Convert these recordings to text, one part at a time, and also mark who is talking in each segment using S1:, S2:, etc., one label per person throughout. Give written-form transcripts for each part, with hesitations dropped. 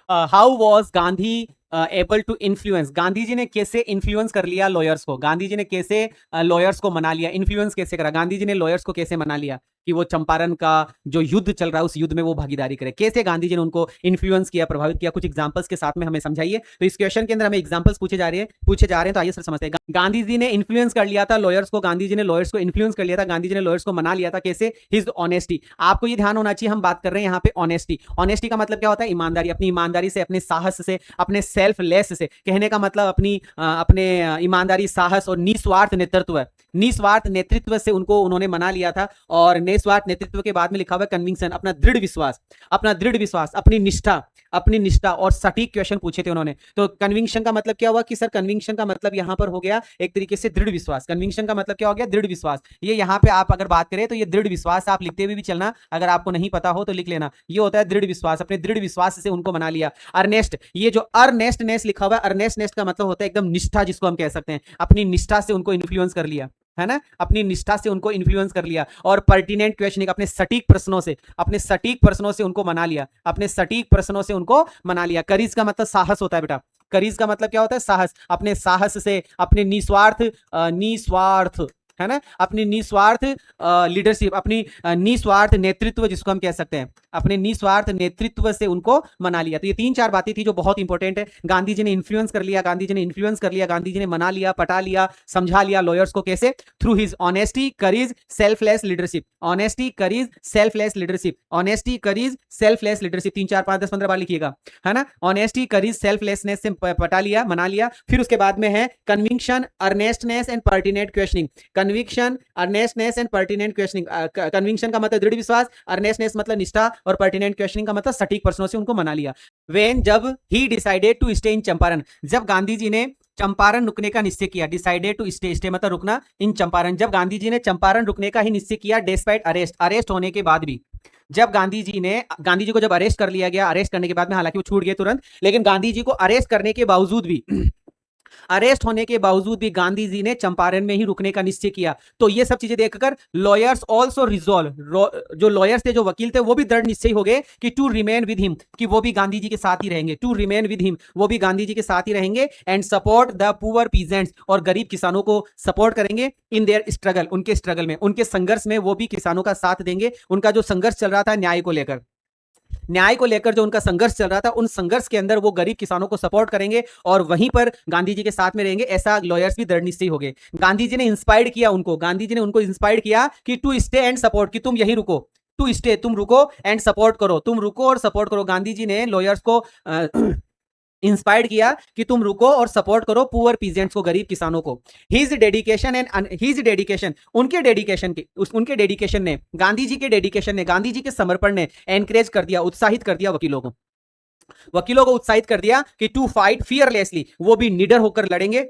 S1: How was Gandhi able to influence, Gandhi ji ने कैसे influence कर लिया लॉयर्स को, गांधी जी ने कैसे लॉयर्स को मना लिया, इन्फ्लुएंस कैसे करा, गांधी जी ने लॉयर्स को कैसे मना लिया कि वो चंपारण का जो युद्ध चल रहा है उस युद्ध में वो भागीदारी करे, कैसे गांधी जी ने उनको इन्फ्लुएंस किया, प्रभावित किया, कुछ एग्जांपल्स के साथ में हमें समझाइए। तो इस क्वेश्चन के अंदर हमें एग्जांपल्स पूछे जा रहे हैं, तो आइए सर समझते हैं। गांधी जी ने इन्फ्लुएंस कर लिया था लॉयर्स को, गांधी जी ने लॉयर्स को इन्फ्लुएंस कर लिया था, गांधी जी ने लॉयर्स को मना लिया था, कैसे? His honesty. आपको ये ध्यान होना चाहिए, हम बात कर रहे हैं यहाँ पे ऑनेस्टी। ऑनेस्टी का मतलब क्या होता है? ईमानदारी। अपनी ईमानदारी से, अपने साहस से, अपने सेल्फलेस से, कहने का मतलब अपने ईमानदारी, साहस और निस्वार्थ नेतृत्व, निस्वार्थ नेतृत्व से उनको उन्होंने मना लिया था। और निस्वार्थ नेतृत्व के बाद में लिखा हुआ कन्विक्शन, अपना दृढ़ विश्वास, अपना दृढ़ विश्वास, अपनी निष्ठा, अपनी निष्ठा और सटीक क्वेश्चन पूछे थे उन्होंने। तो कन्विक्शन का मतलब क्या हुआ कि सर कन्विक्शन का मतलब यहां पर हो गया एक तरीके से दृढ़ विश्वास। कन्विक्शन का मतलब क्या हो गया? दृढ़ विश्वास। ये यहां पे आप अगर बात करें तो ये दृढ़ विश्वास आप लिखते हुए भी चलना, अगर आपको नहीं पता हो तो लिख लेना। ये होता है दृढ़ विश्वास, अपने दृढ़ विश्वास से उनको मना लिया। अर्नेस्ट, ये जो अर्नेस्टनेस लिखा हुआ है, अर्नेस्टनेस का मतलब होता है एकदम निष्ठा, जिसको हम कह सकते हैं। अपनी निष्ठा से उनको इन्फ्लुएंस कर लिया, है ना, अपनी निष्ठा से उनको इन्फ्लुएंस कर लिया। और पर्टिनेंट क्वेश्चनिंग, अपने सटीक प्रश्नों से, अपने सटीक प्रश्नों से उनको मना लिया, अपने सटीक प्रश्नों से उनको मना लिया। करीज का मतलब साहस होता है बेटा, करीज का मतलब क्या होता है? साहस। अपने साहस से, अपने निस्वार्थ निस्वार्थ, है ना, अपनी निस्वार्थ लीडरशिप, अपनी निस्वार्थ नेतृत्व, जिसको हम कह सकते हैं, अपने निस्वार्थ नेतृत्व से उनको मना लिया। तो ये 3-4 बातें थी जो बहुत इंपॉर्टेंट है। गांधी जी ने इन्फ्लुएंस कर लिया, गांधी जी ने इन्फ्लुएंस कर लिया, गांधी जी ने मना लिया, पटा लिया, समझा लिया लॉयर्स को, कैसे? Through his honesty, curries, selfless leadership. Honesty, curries, selfless leadership. Honesty, curries, selfless leadership. 3, 4, 5, 10, 15 बार लिखिएगा, है ना। ऑनेस्टी, करीज, सेल्फलेसनेस से पटा लिया, मना लिया। फिर उसके बाद में है conviction, earnestness and pertinent questioning. Conviction, earnestness and pertinent questioning. Conviction का मतलब दृढ़ विश्वास, अर्नेस्टनेस मतलब निष्ठा, और पर्टिनेंट क्वेश्चनिंग का मतलब सटीक प्रश्नों से उनको मना लिया। व्हेन, जब he decided to stay in Champaran, जब गांधी जी ने चंपारण रुकने का निश्चय किया। डिसाइडेड टू स्टे, स्टे मतलब रुकना, इन चंपारण, जब गांधी जी ने चंपारण रुकने का ही निश्चय किया, डिस्पाइट अरेस्ट, अरेस्ट होने के बाद भी। जब गांधी जी को जब अरेस्ट कर लिया गया, अरेस्ट करने के बाद में, हालांकि वो छूट गए तुरंत, लेकिन गांधी जी को अरेस्ट करने के बावजूद भी, अरेस्ट होने के बावजूद भी गांधी जी ने चंपारण में ही रुकने का निश्चय किया। तो ये सब चीजें देखकर लॉयर्स ऑल्सो रिजॉल्व, जो लॉयर्स थे, जो वकील थे, वो भी दृढ़ निश्चय हो गए कि टू रिमेन विद हिम, कि वो भी गांधी जी के साथ ही रहेंगे। टू रिमेन विद हिम, वो भी गांधी जी के साथ ही रहेंगे। And support the poor peasants, और गरीब किसानों को सपोर्ट करेंगे। इन देयर स्ट्रगल, उनके स्ट्रगल में, उनके संघर्ष में वो भी किसानों का साथ देंगे। उनका जो संघर्ष चल रहा था न्याय को लेकर, न्याय को लेकर जो उनका संघर्ष चल रहा था, उन संघर्ष के अंदर वो गरीब किसानों को सपोर्ट करेंगे और वहीं पर गांधी जी के साथ में रहेंगे। ऐसा लॉयर्स भी दृढ़ निश्चय हो गए। गांधी जी ने इंस्पायर्ड किया उनको, गांधी जी ने उनको इंस्पायर्ड किया कि टू स्टे एंड सपोर्ट, कि तुम यहीं रुको, टू स्टे, तुम रुको, एंड सपोर्ट करो, तुम रुको और सपोर्ट करो। गांधी जी ने लॉयर्स को इंस्पायर्ड किया कि तुम रुको और सपोर्ट करो पुअर पीजेंट्स को, गरीब किसानों को। His dedication and his dedication, उनके डेडिकेशन ने, गांधी जी के डेडिकेशन ने, गांधी जी के समर्पण ने एनकरेज कर दिया, उत्साहित कर दिया वकीलों को उत्साहित कर दिया कि टू फाइट फियरलेसली, वो भी निडर होकर लड़ेंगे,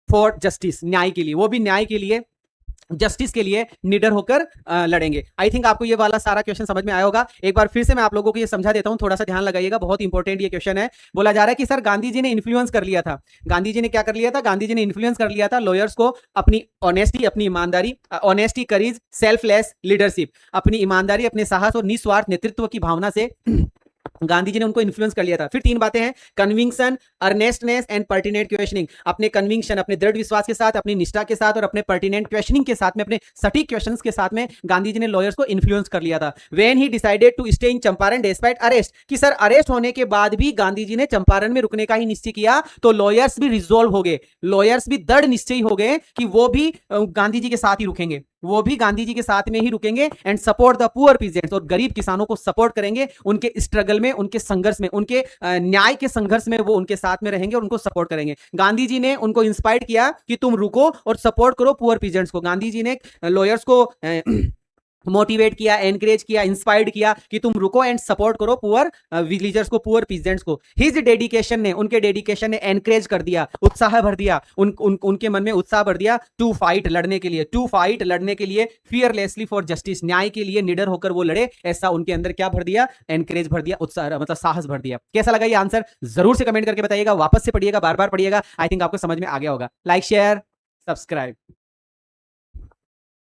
S1: फॉर जस्टिस, न्याय के लिए, वो भी न्याय के लिए, जस्टिस के लिए निडर होकर लड़ेंगे। आई थिंक आपको ये वाला सारा क्वेश्चन समझ में आया होगा। एक बार फिर से मैं आप लोगों को ये समझा देता हूं, थोड़ा सा ध्यान लगाइएगा, बहुत इंपॉर्टेंट ये क्वेश्चन है। बोला जा रहा है कि सर गांधी जी ने इन्फ्लुएंस कर लिया था, गांधी जी ने क्या कर लिया था? गांधी जी ने इन्फ्लुएंस कर लिया था लॉयर्स को, अपनी ऑनेस्टी, अपनी ईमानदारी, ऑनेस्टी, करीज, सेल्फलेस लीडरशिप, अपनी ईमानदारी, अपने साहस और निस्वार्थ नेतृत्व की भावना से गांधी जी ने उनको इन्फ्लुएंस कर लिया था। फिर 3 बातें हैं, conviction, earnestness and pertinent questioning. अपने कन्विक्शन, अपने दृढ़ विश्वास के साथ, अपनी निष्ठा के साथ और अपने पर्टिनेंट क्वेश्चनिंग के साथ में, अपने सटीक क्वेश्चंस के साथ में गांधी जी ने लॉयर्स को इन्फ्लुएंस कर लिया था। When he decided to stay in Champaran despite arrest, कि सर अरेस्ट होने के बाद भी गांधी जी ने चंपारण में रुकने का ही निश्चय किया, तो लॉयर्स भी रिजॉल्व हो गए, लॉयर्स भी दृढ़ निश्चय हो गए कि वो भी गांधी जी के साथ ही रुकेंगे, वो भी गांधी जी के साथ में ही रुकेंगे। And support the poor peasants, और गरीब किसानों को सपोर्ट करेंगे, उनके स्ट्रगल में, उनके संघर्ष में, उनके न्याय के संघर्ष में वो उनके साथ में रहेंगे और उनको सपोर्ट करेंगे। गांधी जी ने उनको इंस्पायर किया कि तुम रुको और सपोर्ट करो पुअर पीजेंट्स को। गांधी जी ने लॉयर्स को मोटिवेट किया, एनकरेज किया, इंस्पायर्ड किया कि तुम रुको एंड सपोर्ट करो पुअर विलेजर्स को, पुअर पीजेंट्स को। हिज डेडिकेशन ने, उनके डेडिकेशन ने एनकरेज कर दिया, उत्साह भर दिया, उनके मन में उत्साह भर दिया, टू फाइट, लड़ने के लिए, टू फाइट, लड़ने के लिए, फियरलेसली फॉर जस्टिस, न्याय के लिए निडर होकर वो लड़े, ऐसा उनके अंदर क्या भर दिया? एनकरेज भर दिया, उत्साह मतलब साहस भर दिया। कैसा लगा ये आंसर? जरूर से कमेंट करके बताइएगा, वापस से पढ़िएगा, बार बार पढ़िएगा। आई थिंक आपको समझ में आ गया होगा। Like, share, subscribe.